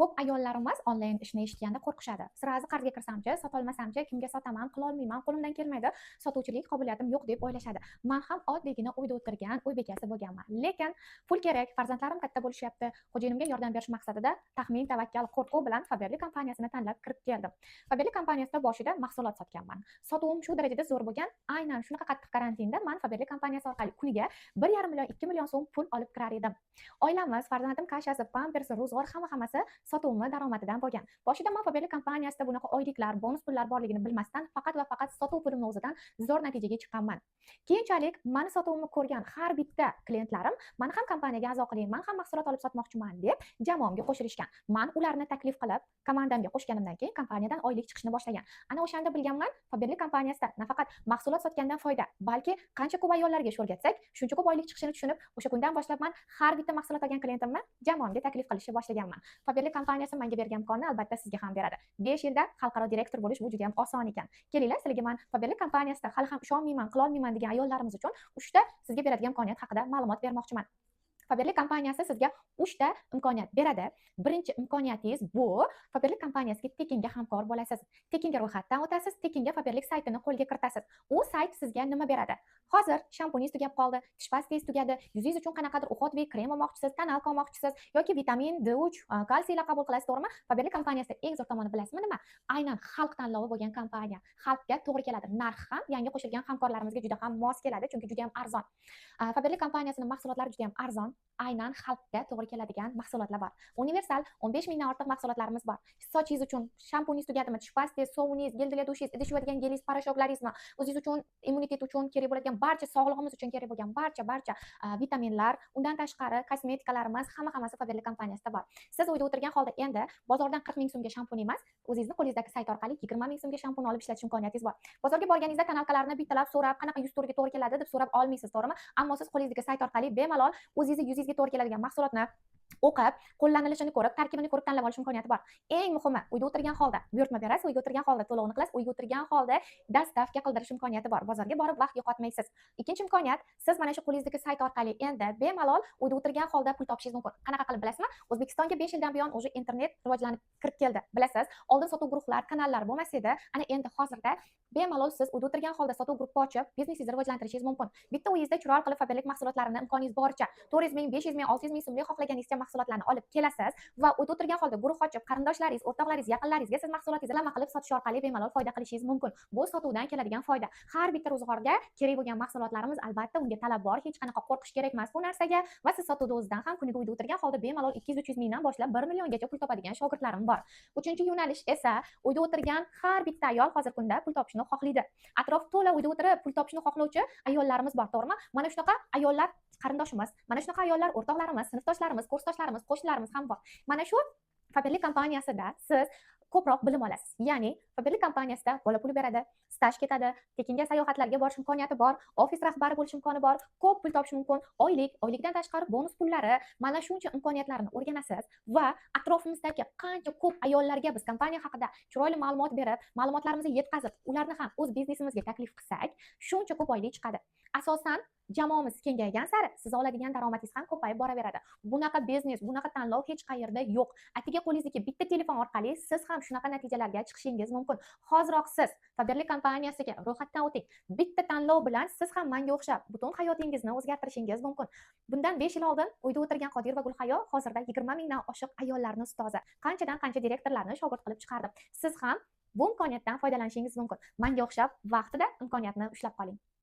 Ko'p ayollarimiz onlayn ishni eshitganda qo'rqishadi. Sirazi qarzga kirsam-chi, sotolmasam-chi, kimga sotaman, qilolmayman, qo'limdan kelmaydi, sotuvchilik qobiliyatim yo'q deb o'ylashadi. Men ham oddiygina uyda o'tirgan uy bekasi bo'lganman. Lekin pul kerak, farzandlarim katta bo'lishyapti. Xo'jayinimga yordam berish maqsadida taxmin, tavakkal, qo'rquv bilan Faberli kompaniyasini tanlab kirib keldim. Faberli kompaniyasida boshida mahsulot sotganman. Sotuvim shu darajada zo'r bo'lgan, aynan shunaqa qattiq karantinda men Faberli kompaniyasi orqali kuniga 1,5 million, 2 million so'm pul olib kirar edim. Oilamiz, farzandim kashasi, pampersi, ro'zg'or hammasi sotuvimni daromadidan bo'lgan. Boshida men Faberli kompaniyasida bunaqa oyliklar, bonus pullar borligini bilmasdan faqat va faqat sotuv pulimni o'zidan zo'r natijaga chiqqanman. Keyinchalik meni sotuvimni ko'rgan har bitta klientlarim men ham kompaniyaga a'zo qiling, men ham mahsulot olib sotmoqchiman deb jamoamga qo'shilishgan. Men ularni taklif qilib, komandamga qo'shganimdan keyin kompaniyadan oylik chiqishni boshlagan. Ana o'shanda bilganman, Faberli kompaniyasida nafaqat mahsulot sotgandan foyda, balki qancha ko'p ayollarga sho'rgatsak, shuncha ko'p oylik chiqishini tushunib, o'sha kundan boshlab men har bitta mahsulot olgan klientimni jamoamga taklif qilishni boshlaganman. Faberli kompaniyasi menga bergan imkonni albatta sizga ham beradi. 5 yilda xalqaro direktor bo'lish bu juda ham oson ekan. Kelinglar, sizlarga men Faberli kompaniyasida hali ham ishonmayman, qilolmayman degan ayollarimiz uchun 3 ta sizga beradigan imkoniyat haqida ma'lumot bermoqchiman. Faberli kompaniyasi sizga 3 ta imkoniyat beradi. Birinchi imkoniyatingiz bu Faberli kompaniyasiga tekinga hamkor bo'lasiz. Tekinga ro'yxatdan o'tasiz, tekinga Faberli saytini qo'lga kiritasiz. U sayt sizga nima beradi? Hozir shampuningiz tugab qoldi, tish pastangiz tugadi, yuzingiz uchun qanaqadir uxotli krem olmoqchisiz, tonalka olmoqchisiz yoki vitamin D3, kalsiylar qabul qilasiz, to'g'rimi? Faberli kompaniyasida eng zo'r tomoni bilasizmi nima? Aynan xalq tanlovi bo'lgan kompaniya. Xalqga to'g'ri keladi. Narx ham yangi qo'shilgan hamkorlarimizga juda ham mos keladi, chunki juda ham arzon. Faberli kompaniyasining mahsulotlari juda ham arzon. Aynan xalqga to'g'ri keladigan mahsulotlar bor. Universal 15 mingdan ortiq mahsulotlarimiz bor. Sochingiz uchun shampuningiz tugadimi, tish pastangiz, sovuningiz, geldili dushingiz, idish yuvadigan gelingiz, parashoklaringizmi, o'zingiz uchun immunitet uchun kerak bo'ladigan barcha, sog'lig'imiz uchun kerak bo'lgan barcha vitaminlar, undan tashqari kosmetikalarimiz hammasi Faberli kompaniyasida bor. Siz uyda o'tirgan holda endi bozordan 40 ming so'mga shampun emas, o'zingizni qo'lingizdagi sayt orqali 20 ming so'mga shampun olib ishlatish imkoniyatingiz bor. Bozorga borganingizda tonalkalarni bittalab so'rab, qanaqa yuz to'riga to'g'ri keladi deb so'rab olmaysiz, to'g'rimi? Ammo siz qo'lingizdagi sayt orqali bemalol o'zingizning yuzingizga to'g'ri keladigan mahsulotni o'qib, qo'llanilishini ko'rib, tarkibini ko'rib tanlab olish imkoniyati bor. Eng muhimi, uyda o'tirgan holda buyurtma berasiz, uyga o'tirgan holda to'lovni qilasiz, uyga o'tirgan holda dastavka qildirish imkoniyati bor. Bozorga borib vaqt yo'qotmaysiz. Ikkinchi imkoniyat, siz mana shu qo'lingizdagi sayt orqali endi bemalol uyda o'tirgan holda pul topishingiz mumkin. Qanaqa qilib bilasizmi? O'zbekistonga 5 yildan buyon o'zi internet rivojlanib kirib keldi. Bilasiz, oldin sotuv guruhlar, kanallar bo'lmas edi. Ana endi hozirda bemalol siz uyda o'tirgan holda sotuv guruhi ochib, biznesingizni rivojlantirishingiz mumkin. Bitta uyingizda chiroyli qilib Faberli mahsulotlarini imkoningiz boricha 400 ming, 500 ming, 600 ming so'mlik xohlaganingizcha mahsulotlarni olib kelasiz va uyda o'tirgan holda guruh ochib, qarindoshlaringiz, o'rtoqlaringiz, yaqinlaringizga siz mahsulotingizni lama qilib sotish orqali bemalol foyda qilishingiz mumkin. Bu sotuvdan keladigan foyda. Har bitta ro'zg'orga kerak bo'lgan mahsulotlarimiz albatta unga talab bor, hech qanaqa qo'rqish kerak emas bu narsaga va siz sotuvda o'zidan ham kuniga uyda o'tirgan holda bemalol 200-300 mingdan boshlab 1 milliongacha pul topadigan shogirdlarim bor. Uchinchi yo'nalish esa uyda o'tirgan har bitta ayol hozir kunda pul topishni xohlaydi. Atrof to'la uyda o'tirib pul topishni xohlovchi ayollarimiz bor, to'g'rimi? Mana shunaqa ayollar qarindoshimiz, mana shunaqa ayollar o'rtoqlarimiz, sinfdoshlarimiz, kursdoshlarimiz, qo'shnilarimiz ham bor. Mana shu Faberli kompaniyasida siz ko'proq bilim olasiz. Ya'ni Faberli kompaniyasida bola puli beradi, staj ketadi, tekinga sayohatlarga borish imkoniyati bor, ofis rahbari bo'lish imkoni bor, ko'p pul topish mumkin, oylikdan tashqari bonus pullari, mana shuncha imkoniyatlarni o'rganasiz va atrofimizdagi qancha ko'p ayollarga biz kompaniya haqida chiroyli ma'lumot berib, ma'lumotlarimizni yetkazib, ularni ham o'z biznesimizga taklif qilsak, shuncha ko'p oylik chiqadi. Asosan jamoamiz kengaygan sari siz oladigan daromadingiz ham ko'payib boraveradi. Bunaqa biznes, bunaqa tanlov hech qayerda yo'q. Atiga qo'lingizdagi bitta telefon orqali siz ham shunaqa natijalarga chiqishingiz mumkin. Hoziroq siz Faberli kompaniyasiga ro'yxatdan o'ting. Bitta tanlov bilan siz ham menga o'xshab butun hayotingizni o'zgartirishingiz mumkin. Bundan 5 yil oldin uyda o'tirgan Qodir va Gulhayo hozirda 20 mingdan oshiq ayollarning ustozi. Qanchadan qancha direktorlarni shogird qilib chiqardim. Siz ham bu imkoniyatdan foydalanishingiz mumkin. Menga o'xshab vaqtida imkoniyatni ushlab qoling.